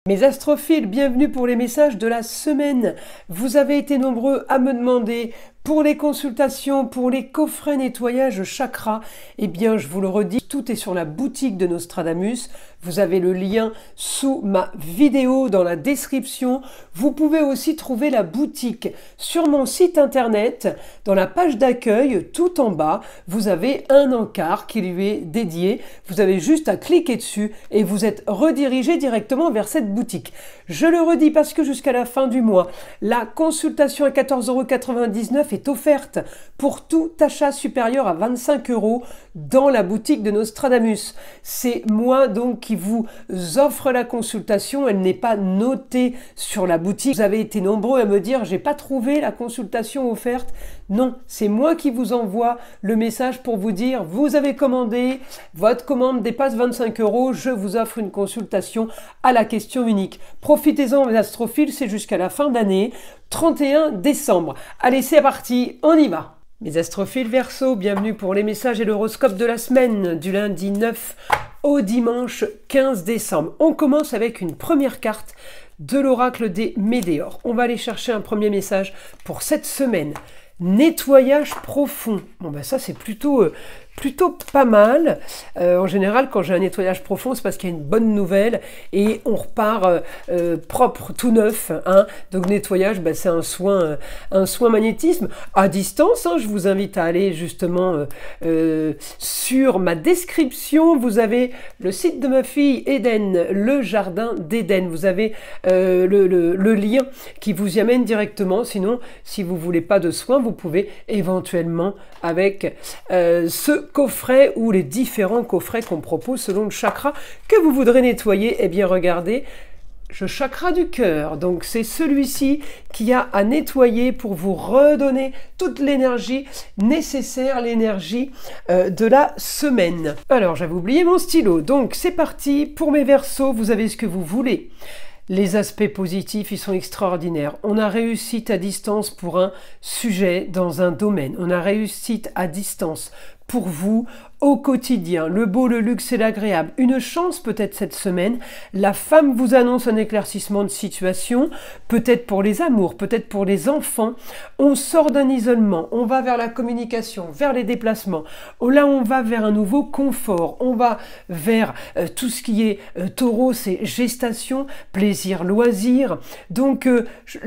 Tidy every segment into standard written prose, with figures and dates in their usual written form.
Mes astrophiles, bienvenue pour les messages de la semaine. Vous avez été nombreux à me demander pour les consultations, pour les coffrets nettoyage chakra. Eh bien, je vous le redis, tout est sur la boutique de Nostradamus. Vous avez le lien sous ma vidéo dans la description. Vous pouvez aussi trouver la boutique sur mon site internet. Dans la page d'accueil, tout en bas, vous avez un encart qui lui est dédié. Vous avez juste à cliquer dessus et vous êtes redirigé directement vers cette boutique. Je le redis parce que jusqu'à la fin du mois, la consultation à 14,99 € est offerte pour tout achat supérieur à 25 € dans la boutique de Nostradamus. C'est moi donc qui vous offre la consultation, elle n'est pas notée sur la boutique. Vous avez été nombreux à me dire j'ai pas trouvé la consultation offerte. Non, c'est moi qui vous envoie le message pour vous dire vous avez commandé, votre commande dépasse 25 €, je vous offre une consultation à la question unique. Profitez-en mes astrophiles, c'est jusqu'à la fin d'année, 31 décembre. Allez, c'est parti, on y va. Mes astrophiles Verseau, bienvenue pour les messages et l'horoscope de la semaine du lundi 9 au dimanche 15 décembre. On commence avec une première carte de l'oracle des Météores. On va aller chercher un premier message pour cette semaine. Nettoyage profond. Bon ben ça c'est plutôt pas mal. En général, quand j'ai un nettoyage profond, c'est parce qu'il y a une bonne nouvelle et on repart propre, tout neuf. Hein. Donc nettoyage, ben, c'est un soin magnétisme. À distance, hein, je vous invite à aller justement sur ma description. Vous avez le site de ma fille Eden, le jardin d'Eden. Vous avez le lien qui vous y amène directement. Sinon, si vous ne voulez pas de soins, vous pouvez éventuellement avec ce coffret ou les différents coffrets qu'on propose selon le chakra que vous voudrez nettoyer. Eh bien regardez, le chakra du cœur, donc c'est celui-ci qui a à nettoyer pour vous redonner toute l'énergie nécessaire, l'énergie de la semaine. Alors j'avais oublié mon stylo, donc c'est parti pour mes Verseaux, vous avez ce que vous voulez. Les aspects positifs, ils sont extraordinaires. On a réussi à distance pour un sujet dans un domaine. On a réussi à distance pour vous au quotidien. Le beau, le luxe et l'agréable. Une chance peut-être cette semaine. La femme vous annonce un éclaircissement de situation. Peut-être pour les amours, peut-être pour les enfants. On sort d'un isolement. On va vers la communication, vers les déplacements. Là, on va vers un nouveau confort. On va vers tout ce qui est taureau, c'est gestation, plaisir, loisir. Donc,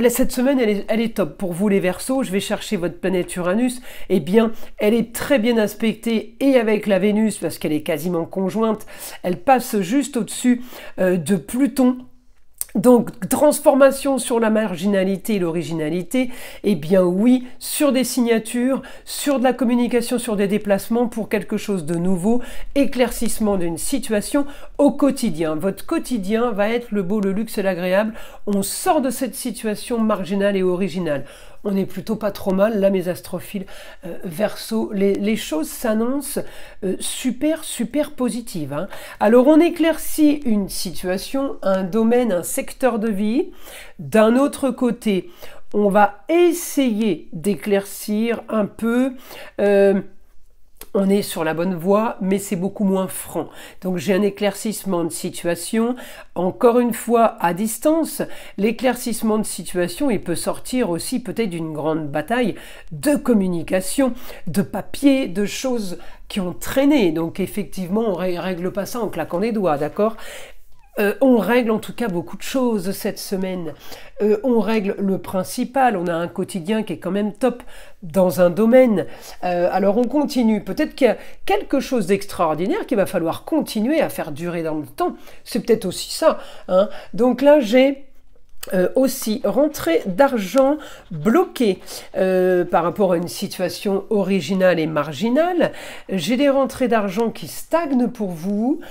cette semaine, elle est top. Pour vous les Verseaux, je vais chercher votre planète Uranus. Eh bien, elle est très bien aspectée et avec la Vénus, parce qu'elle est quasiment conjointe, elle passe juste au-dessus de Pluton. Donc, transformation sur la marginalité et l'originalité, eh bien oui, sur des signatures, sur de la communication, sur des déplacements pour quelque chose de nouveau, éclaircissement d'une situation au quotidien. Votre quotidien va être le beau, le luxe et l'agréable. On sort de cette situation marginale et originale. On n'est plutôt pas trop mal, là mes astrophiles Verseau, les choses s'annoncent super positives. Hein. Alors on éclaircit une situation, un domaine, un secteur de vie. D'un autre côté, on va essayer d'éclaircir un peu... on est sur la bonne voie, mais c'est beaucoup moins franc. Donc j'ai un éclaircissement de situation. Encore une fois, à distance, l'éclaircissement de situation, il peut sortir aussi peut-être d'une grande bataille de communication, de papier, de choses qui ont traîné. Donc effectivement, on ne règle pas ça en claquant des doigts, d'accord ? On règle en tout cas beaucoup de choses cette semaine. On règle le principal, on a un quotidien qui est quand même top dans un domaine. Alors on continue. Peut-être qu'il y a quelque chose d'extraordinaire qu'il va falloir continuer à faire durer dans le temps. C'est peut-être aussi ça. Hein. Donc là, j'ai... aussi rentrée d'argent bloquée par rapport à une situation originale et marginale. J'ai des rentrées d'argent qui stagnent pour vous.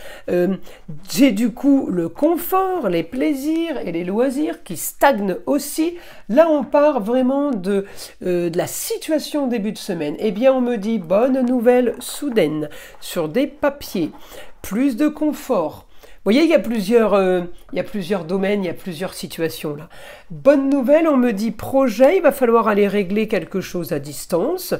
J'ai du coup le confort, les plaisirs et les loisirs qui stagnent aussi. Là, on part vraiment de la situation début de semaine. Eh bien, on me dit bonne nouvelle soudaine sur des papiers, plus de confort, voyez, il y a plusieurs domaines, il y a plusieurs situations là. Bonne nouvelle, on me dit projet, il va falloir aller régler quelque chose à distance.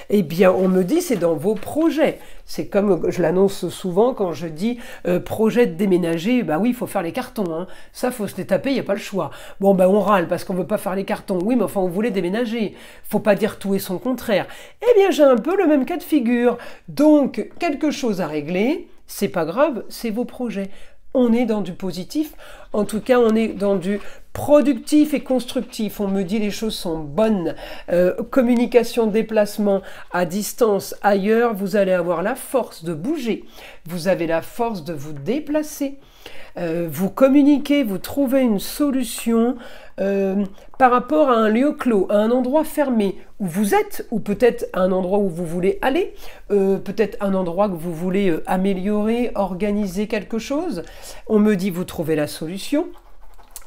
Eh bien, on me dit c'est dans vos projets. C'est comme je l'annonce souvent quand je dis projet de déménager, bah oui, il faut faire les cartons. Hein. Ça, faut se les taper, il n'y a pas le choix. Bon, bah on râle parce qu'on ne veut pas faire les cartons. Oui, mais enfin, on voulait déménager. Faut pas dire tout et son contraire. Eh bien, j'ai un peu le même cas de figure. Donc, quelque chose à régler, c'est pas grave, c'est vos projets. On est dans du positif, en tout cas on est dans du productif et constructif. On me dit les choses sont bonnes. Communication, déplacement à distance, ailleurs, vous allez avoir la force de bouger. Vous avez la force de vous déplacer. Vous communiquez, vous trouvez une solution par rapport à un lieu clos, à un endroit fermé où vous êtes, ou peut-être un endroit où vous voulez aller, peut-être un endroit que vous voulez améliorer, organiser quelque chose. On me dit vous trouvez la solution.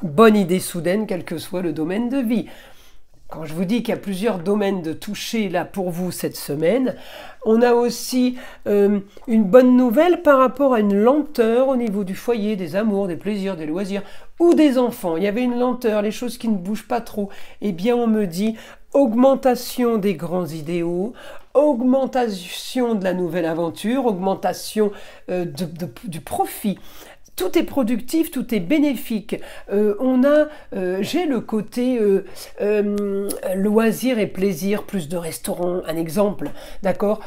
Bonne idée soudaine, quel que soit le domaine de vie. Quand je vous dis qu'il y a plusieurs domaines de toucher là pour vous cette semaine, on a aussi une bonne nouvelle par rapport à une lenteur au niveau du foyer, des amours, des plaisirs, des loisirs ou des enfants. Il y avait une lenteur, les choses qui ne bougent pas trop. Eh bien, on me dit augmentation des grands idéaux, augmentation de la nouvelle aventure, augmentation du profit. Tout est productif, tout est bénéfique. J'ai le côté loisir et plaisir, plus de restaurants, un exemple, d'accord?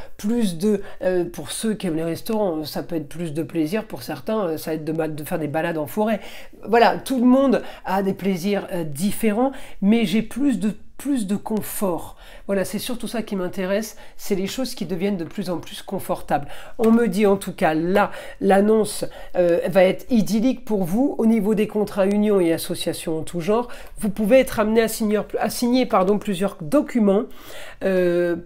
Pour ceux qui aiment les restaurants, ça peut être plus de plaisir, pour certains, ça va être de faire des balades en forêt. Voilà, tout le monde a des plaisirs différents, mais j'ai plus de confort. Voilà, c'est surtout ça qui m'intéresse, c'est les choses qui deviennent de plus en plus confortables. On me dit en tout cas là, l'annonce va être idyllique pour vous au niveau des contrats unions et associations en tout genre. Vous pouvez être amené à signer plusieurs documents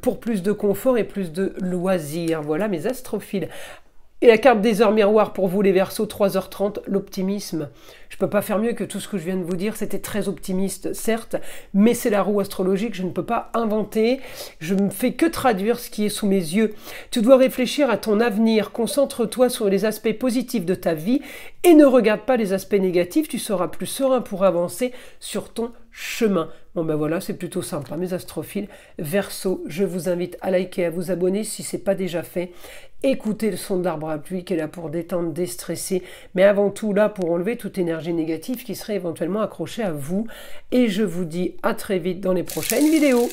pour plus de confort et plus de loisirs. Voilà mes astrophiles. Et la carte des heures miroirs pour vous les Verseaux, 3h30, l'optimisme. Je ne peux pas faire mieux que tout ce que je viens de vous dire, c'était très optimiste, certes, mais c'est la roue astrologique, je ne peux pas inventer, je ne fais que traduire ce qui est sous mes yeux. Tu dois réfléchir à ton avenir, concentre-toi sur les aspects positifs de ta vie et ne regarde pas les aspects négatifs, tu seras plus serein pour avancer sur ton chemin. Bon ben voilà, c'est plutôt simple, hein, mes astrophiles. Verseau, je vous invite à liker, à vous abonner si ce n'est pas déjà fait. Écoutez le son de l'arbre à pluie qui est là pour détendre, déstresser, mais avant tout là pour enlever toute énergie négative qui serait éventuellement accrochée à vous. Et je vous dis à très vite dans les prochaines vidéos.